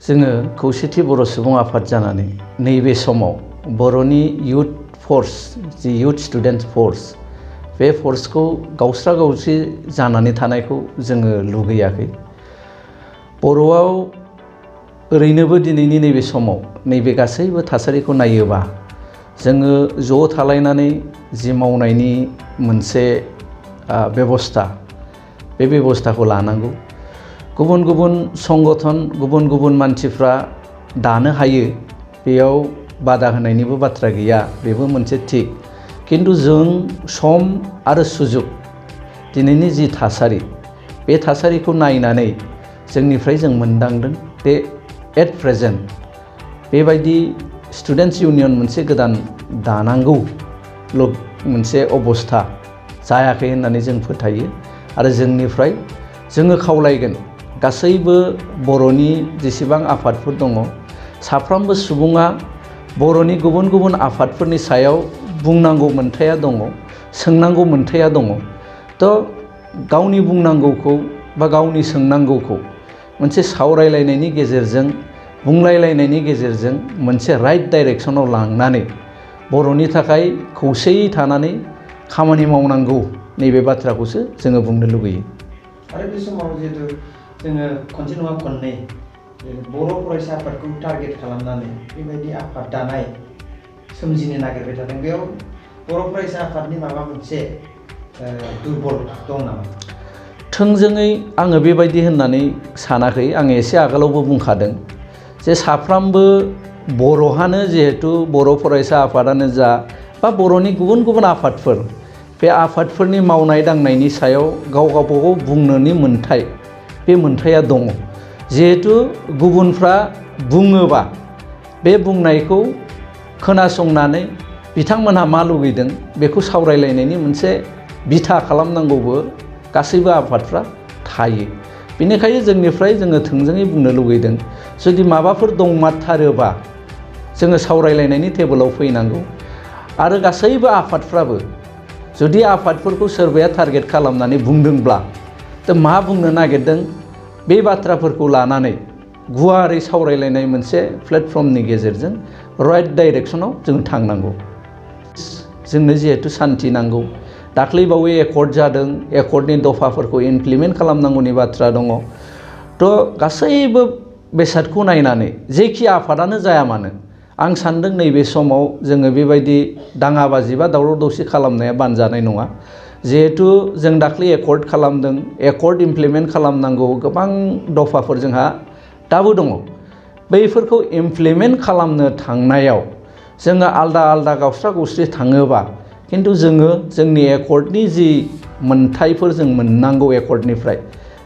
जोङो खौसेथि बर' सुबुं आफाद जानानै नैबे समाव बर'नि युथ फोर्स जि युथ स्टुडेन्ट फोर्स बे फोर्सखौ गावस्रा गावस्रि जानानै थानायखौ जोङो लुगैयाखै। बर'आव ओरैनोबो दिनैनि नैबे समाव नैबे गासैबो थासारिखौ नायोबा जोङो ज' थालायनानै जि मावनायनि मोनसे बेबस्था बे बेबस्थाखौ लानांगौ। गुबुन गुबुन संगठन गुबुन गुबुन मानसिफ्रा दानो हायो, बेयाव बादा होनायनिबो बाथ्रा गैया, बेबो मोनसे थिक। किन्तु जों सम आरो सुजुग दिनैनि जि थासारि बे थासारिखौ नायनानै जोंनिफ्राय जों मोनदांदों दे एट प्रेजेन्ट बेबायदि स्टुडेन्टस इउनियन मोनसे गोदान दानांगौ मोनसे अबस्था जायाखै होननानै जों फोथायो। आरो जोंनिफ्राय जोङो खावलायगोन गासैबो बर'नि जेसेबां आफादफोर दङ, साफ्रोमबो सुबुङा बर'नि गुबुन गुबुन आफादफोरनि सायाव बुंनांगौ मोन्थाया दङ, सोंनांगौ मोन्थाया दङ। थ' गावनि बुंनांगौखौ बा गावनि सोंनांगौखौ मोनसे सावरायलायनायनि गेजेरजों, बुंलायलायनायनि गेजेरजों मोनसे राइट डाइरेक्सनाव लांनानै बर'नि थाखाय खौसेयै थानानै खामानि मावनांगौ, नैबे बाथ्राखौसो जोङो बुंनो लुगैयो। आरो बे समाव जिहेतु जोङो खनसे नङा खननै बर' फरायसा आफादखौ टारगेट खालामनानै बेबायदि आफाद दानाय सोमजिनो नागिरबाय थादों। बेयाव बर' फरायसा आफादनि माबा मोनसे दुर्बल दं नामा? थोंजोङै आङो बेबायदि होननानै सानाखै। आङो एसे आगोलावबो बुंखादों जे साफ्रोमबो बर'हानो, जिहेतु बर' फरायसा आफादानो जा बा बर'नि गुबुन गुबुन आफादफोर, बे आफादफोरनि मावनाय दांनायनि सायाव गाव गावबागाव बुंनोनि मोन्थाय, बे मोन्थाया दङ। जिहेतु गुबुनफ्रा बुङोबा बे बुंनायखौ खोनासंनानै बिथांमोनहा मा लुगैदों बेखौ सावरायलायनायनि मोनसे बिथा खालामनांगौबो गासैबो आफादफ्रा थायो। बेनिखायनो जोंनिफ्राय जोङो थोंजोङै बुंनो लुगैदों, जुदि माबाफोर दंमारथारोबा जोङो सावरायलायनायनि टेबोलाव फैनांगौ। आरो गासैबो आफादफ्राबो जुदि आफादफोरखौ सोरबाया टारगेट खालामनानै बुंदोंब्ला थ' मा बुंनो नागिरदों बे बाथ्राफोरखौ लानानै गुवारै सावरायलायनाय मोनसे प्लेटफर्मनि गेजेरजों राइट डाइरेक्सनाव जों थांनांगौ। जोंनो जिहेतु सान्थि नांगौ, दाख्लैबावै एकर्ड जादों, एकर्डनि दफाफोरखौ इमप्लिमेन्ट खालामनांगौनि बाथ्रा दङ। थ' गासैबो बेसादखौ नायनानै जेखि आफादानो जाया मानो, आं सान्दों नैबे समाव जोङो बेबायदि दाङाबाजि बा दावराव दावसि खालामनाया बानजानाय नङा। जिहेतु जों दाख्लै एकर्ड खालामदों, एकर्ड इमप्लिमेन्ट खालामनांगौ गोबां दफाफोर जोंहा दाबो दङ। बैफोरखौ इमप्लिमेन्ट खालामनो थांनायाव जोङो आलदा आलदा गावस्रा गावस्रि थाङोबा, किन्तु जोङो जोंनि एकर्डनि जि मोन्थायफोर जों मोननांगौ एकर्डनिफ्राय,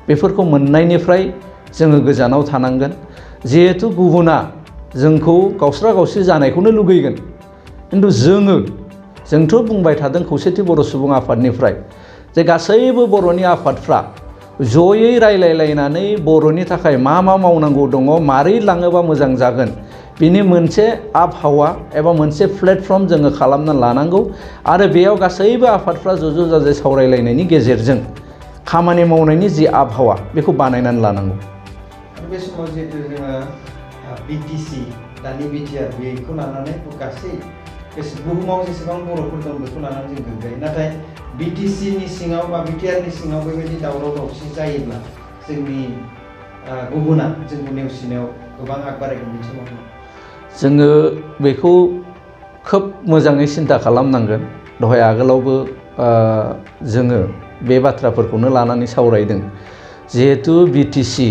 बेफोरखौ मोननायनिफ्राय जोङो गोजानाव थानांगोन। जिहेतु गुबुना जोंखौ गावस्रा गावस्रि जानायखौनो लुगैगोन, किन्तु जोंथ' बुंबाय थादों खौसेथि बर' सुबुं आफादनिफ्राय जे गासैबो बर'नि आफादफ्रा जयै रायलायलायनानै बर'नि थाखाय मा मा मावनांगौ दङ, मारै लाङोबा मोजां जागोन, बिनि मोनसे आबहावा एबा मोनसे प्लेटफर्म जोङो खालामना लानांगौ। आरो बेयाव गासैबो आफादफ्रा ज' जाजाय सावरायलायनायनि गेजेरजों खामानि मावनायनि जि आबहावा बेखौ बानायनानै लानांगौ। बे समाव जिहेतु जोङो बिटिसि दानि बिटिआर बेखौ लानानै गासै बुहुमाव जेसेबां बर'फोर दं बेखौ लानानै जों गोग्गायो। नाथाय बिटिसिनि सिङाव बा बिटिआरनि सिङाव बेबायदि दावराव दावसि जायोब्ला जोंनि गुबुना जोंखौ नेवसिनायाव गोबां आग बारायगोन। बे समाव जोङो बेखौ खोब मोजाङै सिन्था खालामनांगोन। दहाय आगोलावबो जोङो बे बाथ्राफोरखौनो लानानै सावरायदों। जिहेतु बिटिसि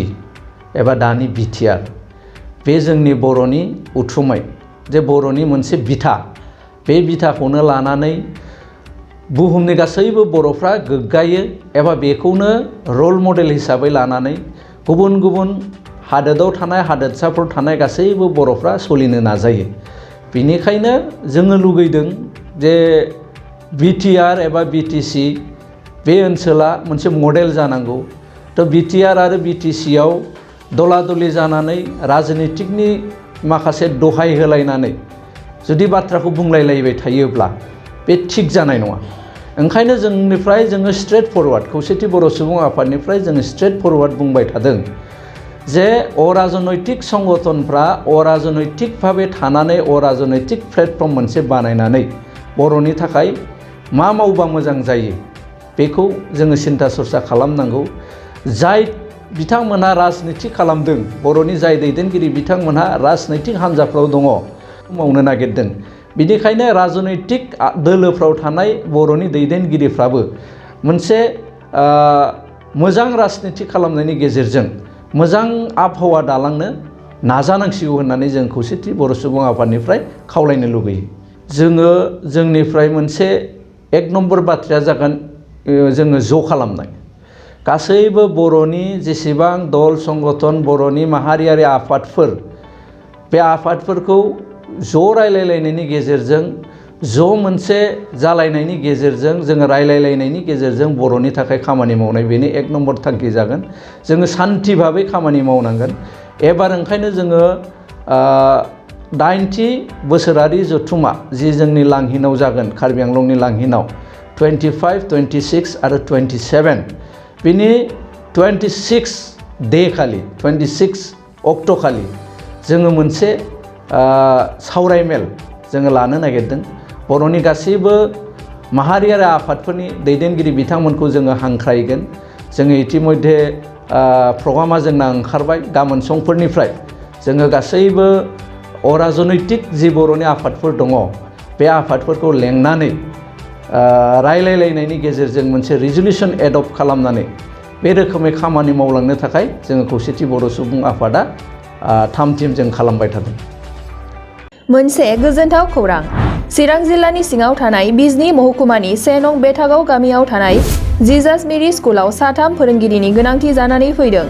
एबा दानि बिटिआर बे जोंनि बर'नि उथुमाय, जे बर'नि मोनसे बिथा, बे बिथाखौनो लानानै बुहुमनि गासैबो बर'फ्रा गोग्गायो एबा बेखौनो रल मडेल हिसाबै लानानै गुबुन गुबुन हादोराव थानाय, हादोरसाफोराव थानाय गासैबो बर'फ्रा सोलिनो नाजायो। बेनिखायनो जोङो लुगैदों जे बिटिआर एबा बिटिसि बे ओनसोला मोनसे मडेल जानांगौ। थ' बिटिआर आरो बिटिसिआव दला दलि जानानै राजनितिकनि माखासे दहाय होलायनानै जुदि बाथ्राखौ बुंलायलायबाय थायोब्ला बे थिग जानाय नङा। ओंखायनो जोंनिफ्राय जोङो स्ट्रेट फरवार्ड, खौसेथि बर' सुबुं आफादनिफ्राय जोङो स्ट्रेट फरवार्ड बुंबाय थादों जे अराजनैतिक संगठनफ्रा अराजनैतिकभावे थानानै अराजनैतिक प्लेटफर्म मोनसे बानायनानै बर'नि थाखाय मा मावबा मोजां जायो बेखौ जोङो सिन्था सरसा खालामनांगौ। जाय बिथांमोनहा राजनिति खालामदों, बर'नि जाय दैदेनगिरि बिथांमोनहा राजनैतिक हान्जाफ्राव दङ, मावनो नागिरदों। बिनिखायनो राजनैतिक दोलोफ्राव थानाय बर'नि दैदेनगिरिफ्राबो मोनसे मोजां राजनिति खालामनायनि गेजेरजों मोजां आबहावा दालांनो नाजानांसिगौ होननानै जों खौसेथि बर' सुबुं आफादनिफ्राय खावलायनो लुगैयो। जोङो जोंनिफ्राय मोनसे एक नम्बर बाथ्राया जागोन जोङो ज' खालामनाय। गासैबो बर'नि जेसेबां दल संगठन, बर'नि माहारियारि आफादफोर, बे आफादफोरखौ ज' रायलायलायनायनि गेजेरजों, ज' मोनसे जालायनायनि गेजेरजों, जोङो रायलायलायनायनि गेजेरजों बर'नि थाखाय खामानि मावनाय, बेनो एक नम्बर थांखि जागोन। जोङो सान्थि भाबै खामानि मावनांगोन। एबार ओंखायनो जोङो 80 बोसोरारि जथुम्मा जि जोंनि लांहिनाव जागोन, कार्बि आंलंनि लांहिनाव 25, 26 आरो 27, बिनि 26 डे खालि, 26 अक्ट' खालि जोङो मोनसे सावरायमेल जोङो लानो नागिरदों। बर'नि गासैबो माहारियारि आफादफोरनि दैदेनगिरि बिथांमोनखौ जोङो हांख्रायगोन। जोङो इतिमध्य प्रग्रामा जोंना ओंखारबाय। गाबोन समफोरनिफ्राय जोङो गासैबो अराजनैतिक जि बर'नि आफादफोर दङ, बे आफादफोरखौ लेंनानै रायलायलायनायनि गेजेरजों मोनसे रिजलिउसन एडप्ट खालामनानै बे रोखोमै खामानि मावलांनो थाखाय जोङो खौसेथि बर' सुबुं आफादा थाम थिम जों खालामबाय थादों। मोनसे गोजोनथाव खौरां। चिरां जिल्लानि सिङाव थानाय बिजनी महकुमानि 1 नं बेथागाव गामियाव थानाय जिजास मेरि स्कुलाव 3 फोरोंगिरिनि गोनांथि जानानै फैदों।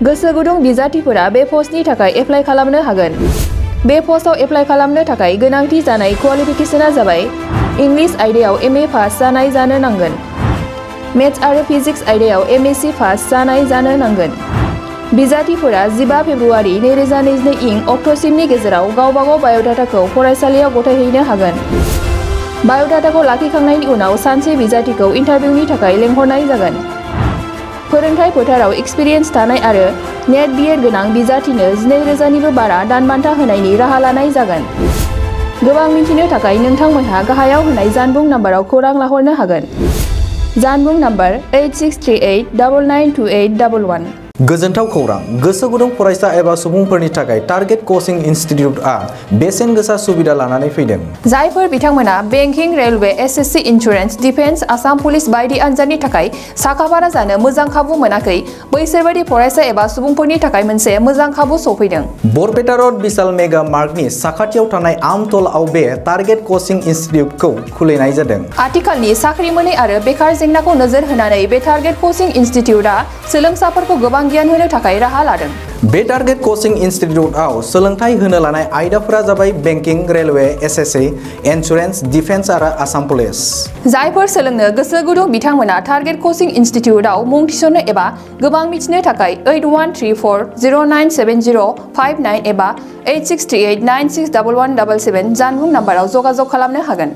गोसो गुदुं बिजाथिफोरा बे पस्टनि थाखाय एप्लाइ खालामनो हागोन। बे पस्टआव एप्लाइ खालामनो थाखाय गोनांथि जानाय क्वालिफिकेशना जाबाय इंलिश आयदायाव MA पास जानाय जानो नांगोन। मेथ्स आरो फिजिक्स आयदायाव MSc पास जानाय जानो नांगोन। बिजाथिफोरा 15 फेब्रुआरि 2022 इं अक्ट'सिमनि गेजेराव गावबागाव बाय'डाटाखौ फरायसालियाव गथायहैनो हागोन। बाय'डाटाखौ लाखिखांनायनि उनाव सानसे बिजाथिखौ इन्टारभिउनि थाखाय लेंहरनाय जागोन। फोरोंथाय फोथाराव एक्सपिरियेन्स थानाय आरो नेट BEd गोनां बिजाथिनो 12,000निबो बारा दानबान्था होनायनि राहा लानाय जागोन। गोबां मिथिनो थाखाय नोंथांमोनहा गाहायाव होनाय जानबुं नाम्बाराव खौरां लाहरनो हागोन। जानबुं नाम्बार 8638992811। गोजोनथाव खौरां। गोसो गुदुं फरायसा एबा सुबुंफोरनि थाखाय टारगेट कचिं इनस्टिट्यूटआ बेसेन गोसा सुबिदा लानानै फैदों। जायफोर बिथांमोना banking, railway, SSC, insurance, defence, Assam police बायदि आनजादनि थाखाय साखाफारा जानो मोजां खाबु मोनाखै, बैसोर बायदि फरायसा एबा सुबुंफोरनि थाखाय मोनसे मोजां खाबु सफैदों। बरपेटा रोड विशाल मेगा मार्टनि साखाथियाव थानाय आमतलाव बे टारगेट कचिं इनस्टिट्यूटखौ खुलिनाय जादों। आथिखालनि साख्रि मोनै आरो बेकार जेंनाखौ नोजोर होनानै बे टारगेट कचिं इनस्टिट्यूटआ सोलोंसाफोरखौ गोबां गियान होनो थाखाय राहा लादों। बे टारगेट कचिं इनस्टिट्यूटआव सोलोंथाइ होनो लानाय आयदाफोरा जाबाय banking, railway, SSC, insurance, defence आरो आसाम पुलिस। जायफोर सोलोंनो गोसो गुदुं बिथांमोना टारगेट कचिं इनस्टिट्यूटआव मुं थिसननो एबा गोबां मिथिनो थाखाय 8134097059 एबा 8638961177 जानबुं नाम्बाराव जगाजग खालामनो हागोन।